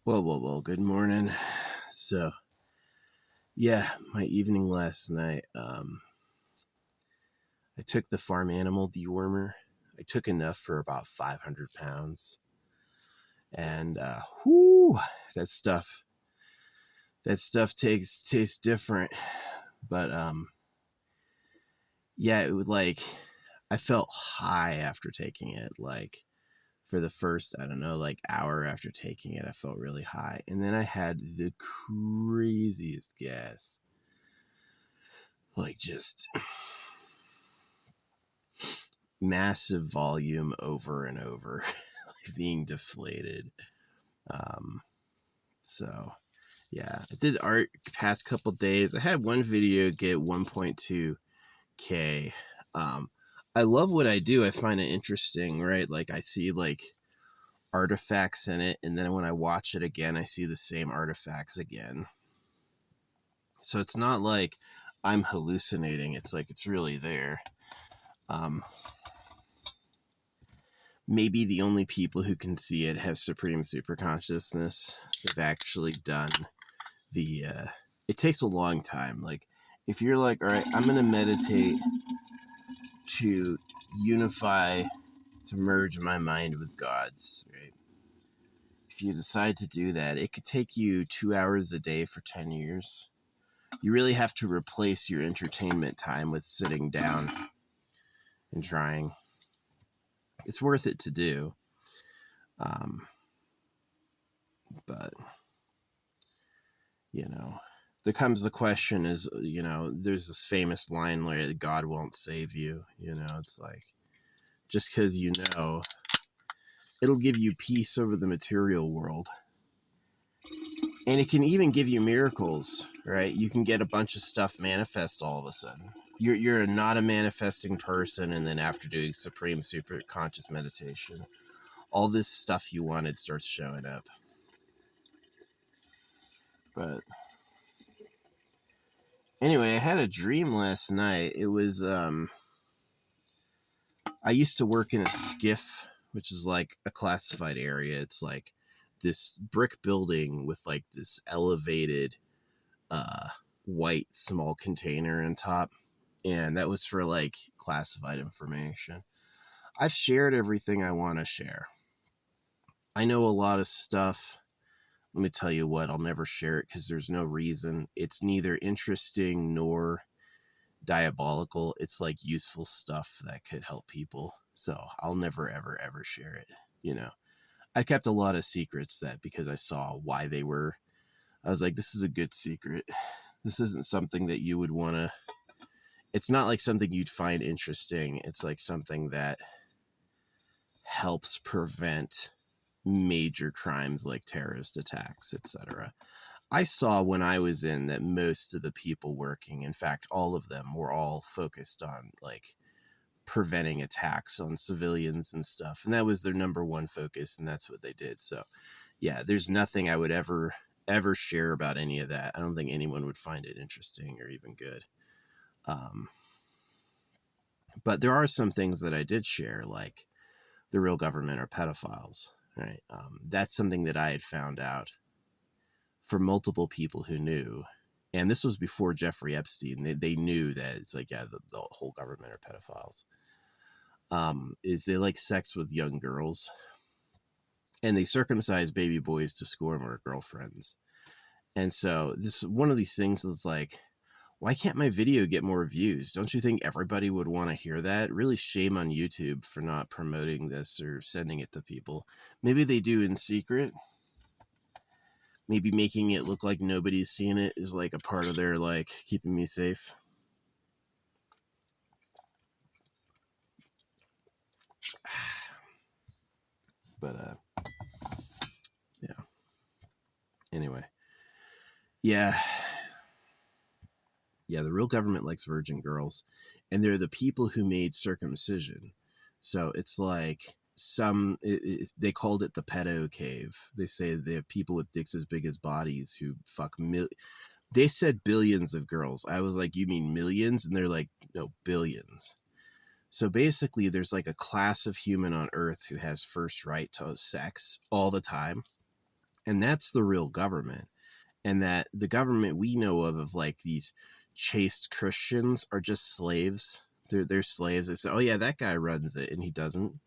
Well, good morning. So, yeah, my evening last night, I took the farm animal dewormer. I took enough for about 500 pounds. And, whoo, that stuff, that stuff tastes different. But, yeah, it would I felt high after taking it. For the first, I don't know, hour after taking it, I felt really high. And then I had the craziest gas. Just massive volume over and over, being deflated. Um, so yeah, I did art past couple days. I had one video get 1.2K. I love what I do. I find it interesting, right? I see artifacts in it, and then when I watch it again, I see the same artifacts again. So it's not like I'm hallucinating. It's it's really there. Maybe the only people who can see it have supreme super consciousness. They've actually done the it takes a long time. If you're all right, I'm gonna meditate to unify, to merge my mind with God's, right? If you decide to do that, it could take you 2 hours a day for 10 years. You really have to replace your entertainment time with sitting down and trying. It's worth it to do. But there comes the question is, there's this famous line where God won't save you. It's just because it'll give you peace over the material world. And it can even give you miracles, right? You can get a bunch of stuff manifest all of a sudden. You're not a manifesting person, and then after doing supreme super conscious meditation, all this stuff you wanted starts showing up. But anyway, I had a dream last night. It was I used to work in a skiff, which is a classified area. It's this brick building with this elevated white small container on top, and that was for classified information. I've shared everything I want to share. I know a lot of stuff. Let me tell you what, I'll never share it because there's no reason. It's neither interesting nor diabolical. It's useful stuff that could help people. So I'll never, ever, ever share it. I kept a lot of secrets because I saw why they were. I was like, this is a good secret. This isn't something that you would want to. It's not something you'd find interesting. It's something that helps prevent major crimes like terrorist attacks, etc. I saw when I was in that most of the people working, in fact, all of them, were all focused on preventing attacks on civilians and stuff. And that was their number one focus, and that's what they did. So, yeah, there's nothing I would ever share about any of that. I don't think anyone would find it interesting or even good. But there are some things that I did share, like the real government are pedophiles, right? That's something that I had found out for multiple people who knew. And this was before Jeffrey Epstein. They knew that it's the whole government are pedophiles. Is they like sex with young girls, and they circumcise baby boys to score more girlfriends. And so this is one of these things that's why can't my video get more views? Don't you think everybody would want to hear that? Really shame on YouTube for not promoting this or sending it to people. Maybe they do in secret. Maybe making it look like nobody's seen it is a part of their keeping me safe. But yeah. Anyway. Yeah. Yeah, the real government likes virgin girls, and they're the people who made circumcision. So it's they called it the pedo cave. They say they have people with dicks as big as bodies who fuck they said billions of girls. I was like, you mean millions? And they're like, no, billions. So basically there's a class of human on earth who has first right to sex all the time. And that's the real government. And that the government we know of like these chaste Christians are just slaves. They're slaves. They say, oh yeah, that guy runs it, and he doesn't.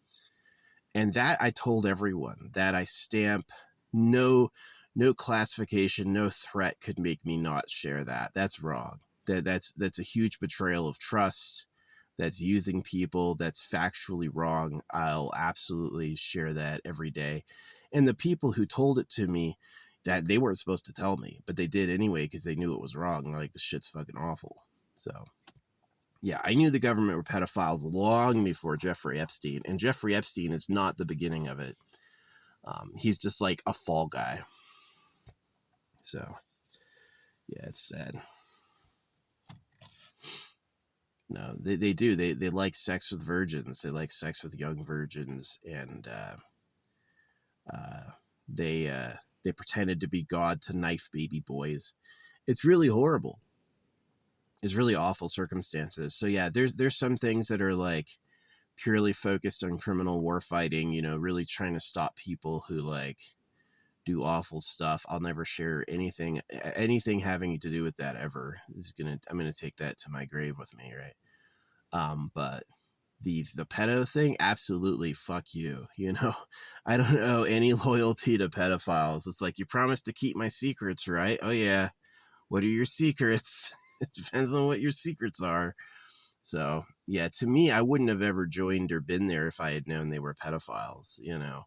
And that I told everyone that I stamp no no classification, no threat could make me not share that. That's wrong. That's a huge betrayal of trust. That's using people. That's factually wrong. I'll absolutely share that every day. And the people who told it to me, that they weren't supposed to tell me, but they did anyway because they knew it was wrong. Like, the shit's fucking awful. So yeah, I knew the government were pedophiles long before Jeffrey Epstein, and Jeffrey Epstein is not the beginning of it. He's just like a fall guy. So yeah, it's sad. No, they do. They like sex with virgins. They like sex with young virgins, and uh, they they pretended to be God to knife baby boys. It's really horrible. It's really awful circumstances. So yeah, there's some things that are like purely focused on criminal war fighting. You know, really trying to stop people who like do awful stuff. I'll never share anything having to do with that ever. I'm gonna take that to my grave with me, right? But the pedo thing, absolutely, fuck you. You know, I don't owe any loyalty to pedophiles. It's like, you promised to keep my secrets, right? Oh yeah, what are your secrets? It depends on what your secrets are. So yeah, to me, I wouldn't have ever joined or been there if I had known they were pedophiles, you know.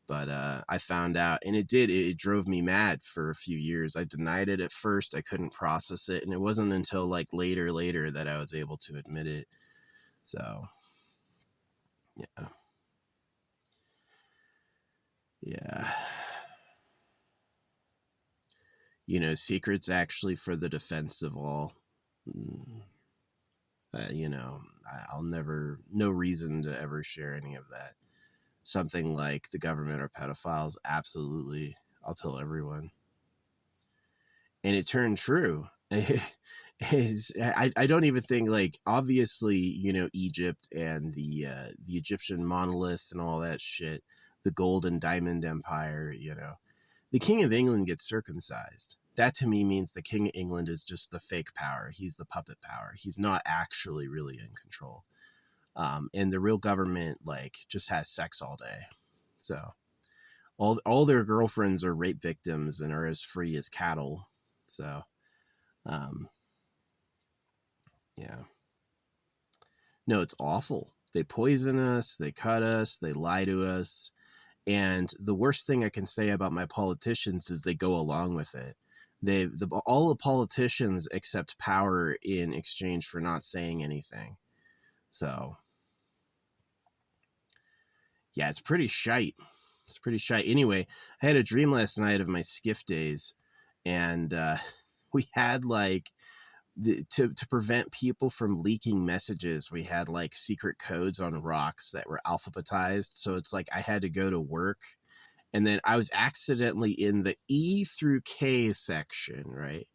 But I found out, and it drove me mad for a few years. I denied it at first. I couldn't process it, and it wasn't until like later that I was able to admit it. So yeah. Yeah. You know, secrets actually for the defense of all. Mm, you know, I'll never, no reason to ever share any of that. Something like the government or pedophiles, absolutely, I'll tell everyone. And it turned true. I don't even think, like, obviously, you know, Egypt and the Egyptian monolith and all that shit, the gold and diamond empire, you know, the King of England gets circumcised. That to me means the King of England is just the fake power. He's the puppet power. He's not actually really in control. And the real government like just has sex all day. So all their girlfriends are rape victims and are as free as cattle. So um, yeah, no, it's awful. They poison us. They cut us. They lie to us. And the worst thing I can say about my politicians is they go along with it. All the politicians accept power in exchange for not saying anything. So yeah, it's pretty shite. It's pretty shite. Anyway, I had a dream last night of my skiff days, and we had like to prevent people from leaking messages. We had like secret codes on rocks that were alphabetized. So it's like I had to go to work, and then I was accidentally in the E through K section, right?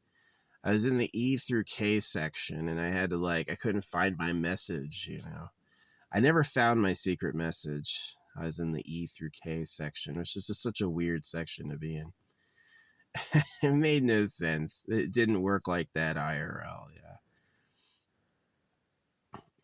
I was in the E through K section, and I had to like, I couldn't find my message, you know. I never found my secret message. I was in the E through K section, which is just such a weird section to be in. It made no sense. It didn't work like that IRL. Yeah.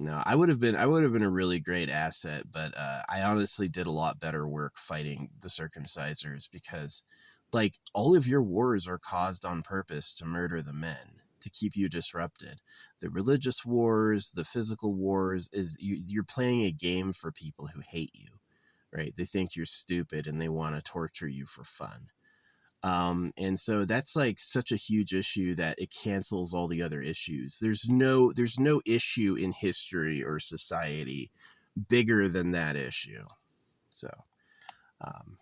No, I would have been a really great asset, but I honestly did a lot better work fighting the circumcisers because, like, all of your wars are caused on purpose to murder the men, to keep you disrupted. The religious wars, the physical wars, you're playing a game for people who hate you, right? They think you're stupid and they want to torture you for fun. And so that's like such a huge issue that it cancels all the other issues. There's no issue in history or society bigger than that issue. So um,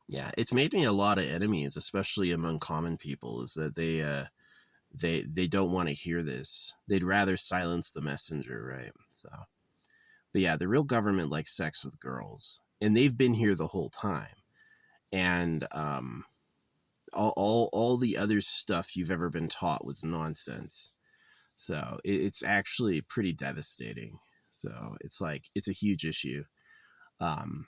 yeah, it's made me a lot of enemies, especially among common people, is that they don't want to hear this. They'd rather silence the messenger, right? So but yeah, the real government likes sex with girls, and they've been here the whole time. And all the other stuff you've ever been taught was nonsense. So it's actually pretty devastating. So it's like, it's a huge issue. Um,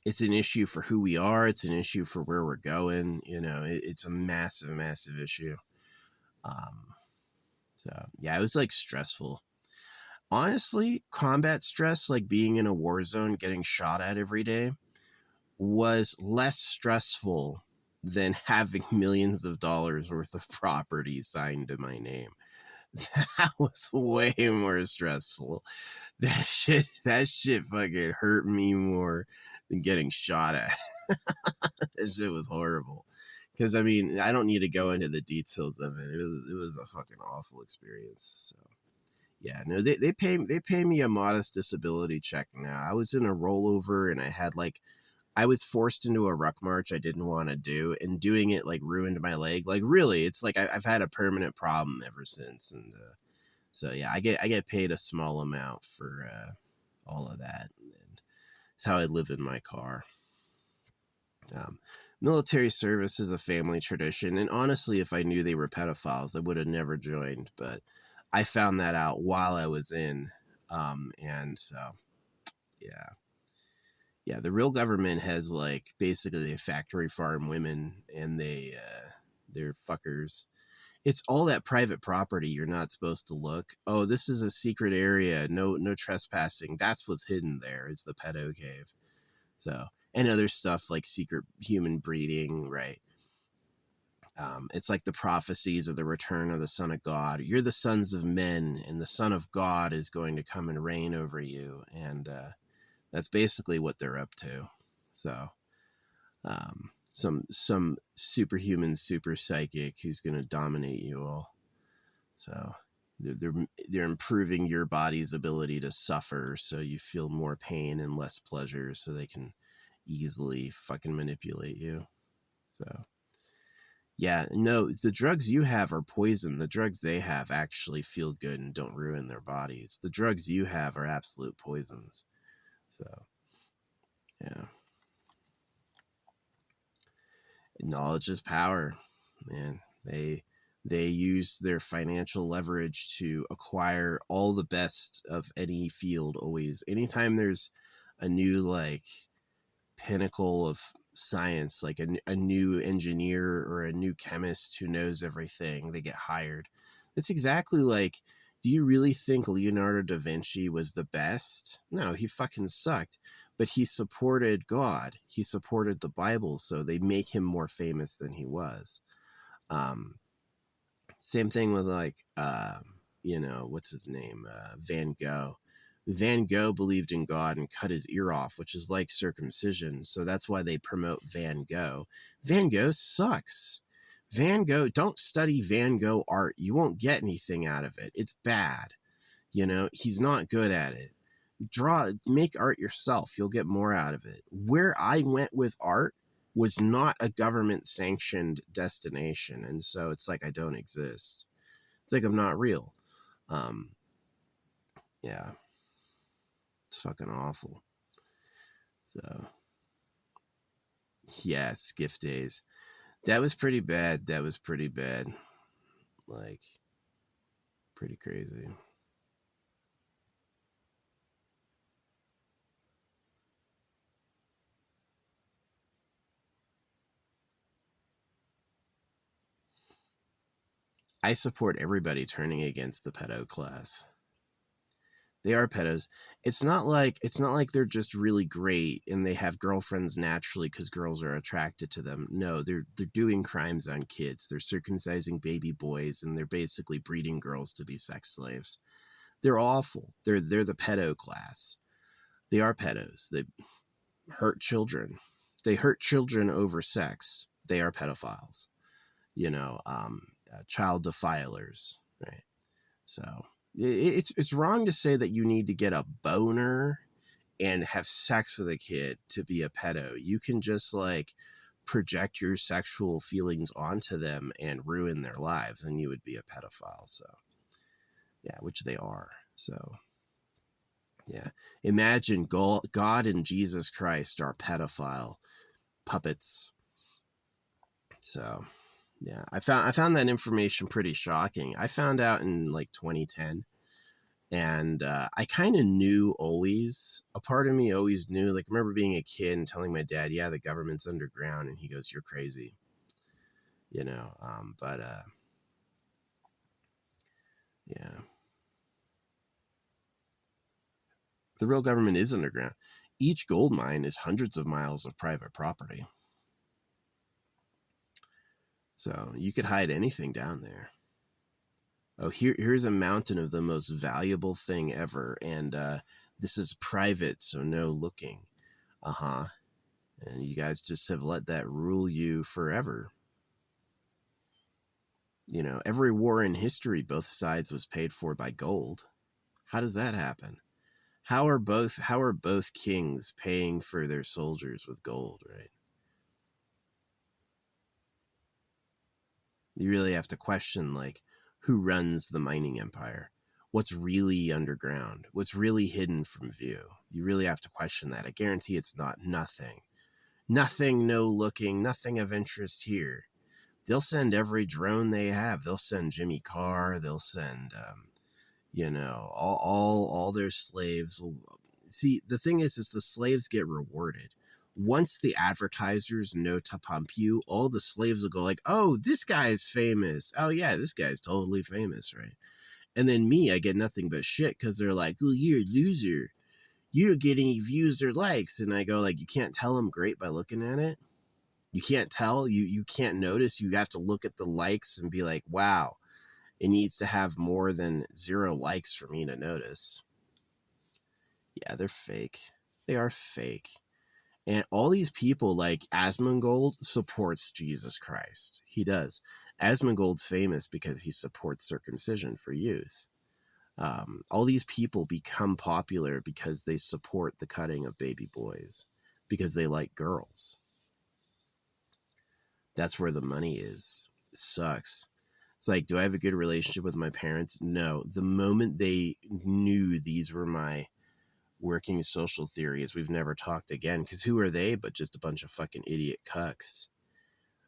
It's an issue for who we are. It's an issue for where we're going. You know, it's a massive, massive issue. Um, so yeah, it was like stressful. Honestly, combat stress, like being in a war zone, getting shot at every day, was less stressful than having millions of dollars worth of property signed to my name. That was way more stressful. That shit fucking hurt me more than getting shot at. That shit was horrible. Because I mean, I don't need to go into the details of it. It was a fucking awful experience. So yeah, no, they pay me a modest disability check now. I was in a rollover and I had like I was forced into a ruck march I didn't want to do, and doing it like ruined my leg. Like really, it's like I've had a permanent problem ever since, and so yeah, I get paid a small amount for all of that, and it's how I live in my car. Um, Military service is a family tradition, and honestly, if I knew they were pedophiles, I would have never joined. But I found that out while I was in, and so yeah, yeah. The real government has like basically a factory farm women, and they're fuckers. It's all that private property you're not supposed to look. Oh, this is a secret area. No trespassing. That's what's hidden there is the pedo cave. So, and other stuff like secret human breeding, right? It's like the prophecies of the return of the Son of God. You're the sons of men, and the Son of God is going to come and reign over you. And that's basically what they're up to. So, some superhuman, super psychic who's going to dominate you all. So they're improving your body's ability to suffer, so you feel more pain and less pleasure, so they can easily fucking manipulate you. So yeah, no, the drugs you have are poison. The drugs they have actually feel good and don't ruin their bodies. The drugs you have are absolute poisons. So yeah, knowledge is power, man. They use their financial leverage to acquire all the best of any field. Always, anytime there's a new like pinnacle of science, like a new engineer or a new chemist who knows everything, they get hired. It's exactly like, do you really think Leonardo da Vinci was the best? No, he fucking sucked. But he supported God. He supported the Bible, so they make him more famous than he was. Um, Same thing with like, what's his name? Van Gogh. Van Gogh believed in God and cut his ear off, which is like circumcision. So that's why they promote Van Gogh. Van Gogh sucks. Van Gogh, don't study Van Gogh art. You won't get anything out of it. It's bad. He's not good at it. Make art yourself. You'll get more out of it. Where I went with art was not a government sanctioned destination. And so it's like I don't exist. It's like I'm not real. Um, yeah, it's fucking awful. So, yeah, skiff days. That was pretty bad. That was pretty bad. Like, pretty crazy. I support everybody turning against the pedo class. They are pedos. It's not like they're just really great and they have girlfriends naturally because girls are attracted to them. No, they're doing crimes on kids. They're circumcising baby boys and they're basically breeding girls to be sex slaves. They're awful. They're the pedo class. They are pedos. They hurt children. They hurt children over sex. They are pedophiles. Child defilers, right? So it's wrong to say that you need to get a boner and have sex with a kid to be a pedo. You can just like project your sexual feelings onto them and ruin their lives, and you would be a pedophile. So yeah, which they are. So yeah, imagine God and Jesus Christ are pedophile puppets. So yeah, I found that information pretty shocking. I found out in like 2010. And I kind of knew always, a part of me always knew, like, I remember being a kid and telling my dad, yeah, the government's underground. And he goes, you're crazy, you know? But yeah, the real government is underground. Each gold mine is hundreds of miles of private property. So you could hide anything down there. Oh, here's a mountain of the most valuable thing ever. And this is private, so no looking. Uh-huh. And you guys just have let that rule you forever. You know, every war in history, both sides was paid for by gold. How does that happen? How are both kings paying for their soldiers with gold, right? You really have to question, like, who runs the mining empire? What's really underground? What's really hidden from view? You really have to question that. I guarantee it's not nothing. Nothing, no looking, nothing of interest here. They'll send every drone they have. They'll send Jimmy Carr. They'll send, all their slaves. See, the thing is the slaves get rewarded. Once the advertisers know to pump you, all the slaves will go like, oh, this guy's famous. Oh, yeah, this guy's totally famous, right? And then me, I get nothing but shit because they're like, oh, you're a loser. You don't get any views or likes. And I go like, you can't tell I'm great by looking at it. You can't tell. You can't notice. You have to look at the likes and be like, wow, it needs to have more than 0 likes for me to notice. Yeah, they're fake. They are fake. And all these people, like Asmongold supports Jesus Christ. He does. Asmongold's famous because he supports circumcision for youth. All these people become popular because they support the cutting of baby boys, because they like girls. That's where the money is. It sucks. It's like, do I have a good relationship with my parents? No. The moment they knew these were my working social theories, we've never talked again, because who are they but just a bunch of fucking idiot cucks?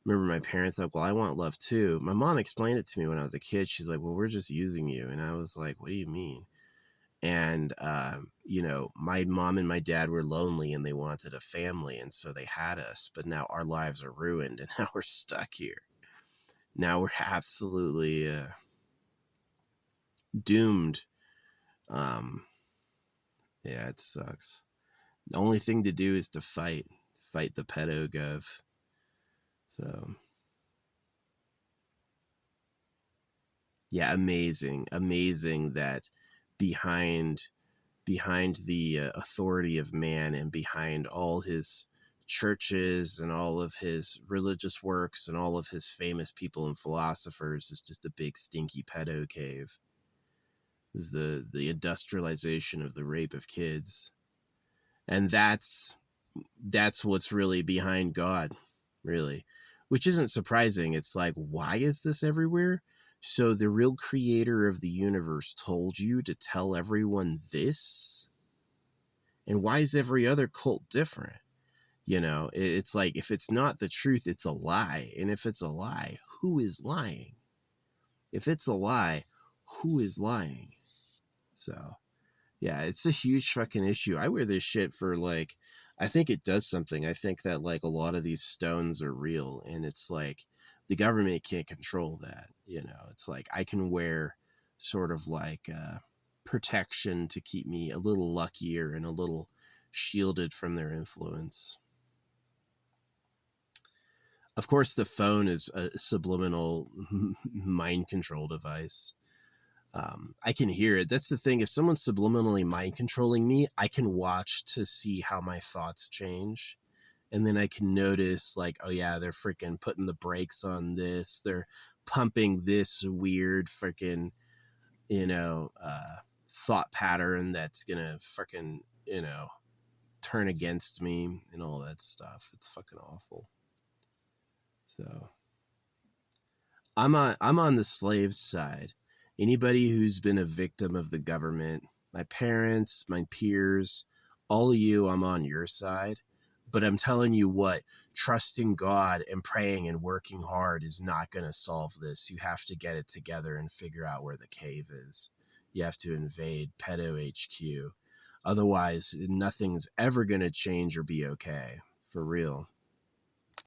Remember my parents like, well, I want love too. My mom explained it to me when I was a kid. She's like, well, we're just using you. And I was like, what do you mean? And my mom and my dad were lonely and they wanted a family, and so they had us, but now our lives are ruined and now we're stuck here. Now we're absolutely doomed. Yeah, it sucks. The only thing to do is to fight the pedo gov. So yeah, amazing that behind the authority of man, and behind all his churches and all of his religious works and all of his famous people and philosophers, is just a big stinky pedo cave. Is the industrialization of the rape of kids. And that's what's really behind God, really, which isn't surprising. It's like, why is this everywhere? So the real creator of the universe told you to tell everyone this? And why is every other cult different? It's like, if it's not the truth, it's a lie. And if it's a lie, who is lying? If it's a lie, who is lying? So yeah, it's a huge fucking issue. I wear this shit for, like, I think it does something. I think that, like, a lot of these stones are real, and it's like the government can't control that. It's like I can wear sort of like protection to keep me a little luckier and a little shielded from their influence. Of course, the phone is a subliminal mind control device. I can hear it. That's the thing. If someone's subliminally mind controlling me, I can watch to see how my thoughts change. And then I can notice, like, oh yeah, they're freaking putting the brakes on this. They're pumping this weird freaking, thought pattern that's gonna freaking, turn against me and all that stuff. It's fucking awful. So I'm on the slave side. Anybody who's been a victim of the government, my parents, my peers, all of you, I'm on your side. But I'm telling you what, trusting God and praying and working hard is not going to solve this. You have to get it together and figure out where the cave is. you have to invade Pedo HQ. Otherwise, nothing's ever going to change or be okay. For real.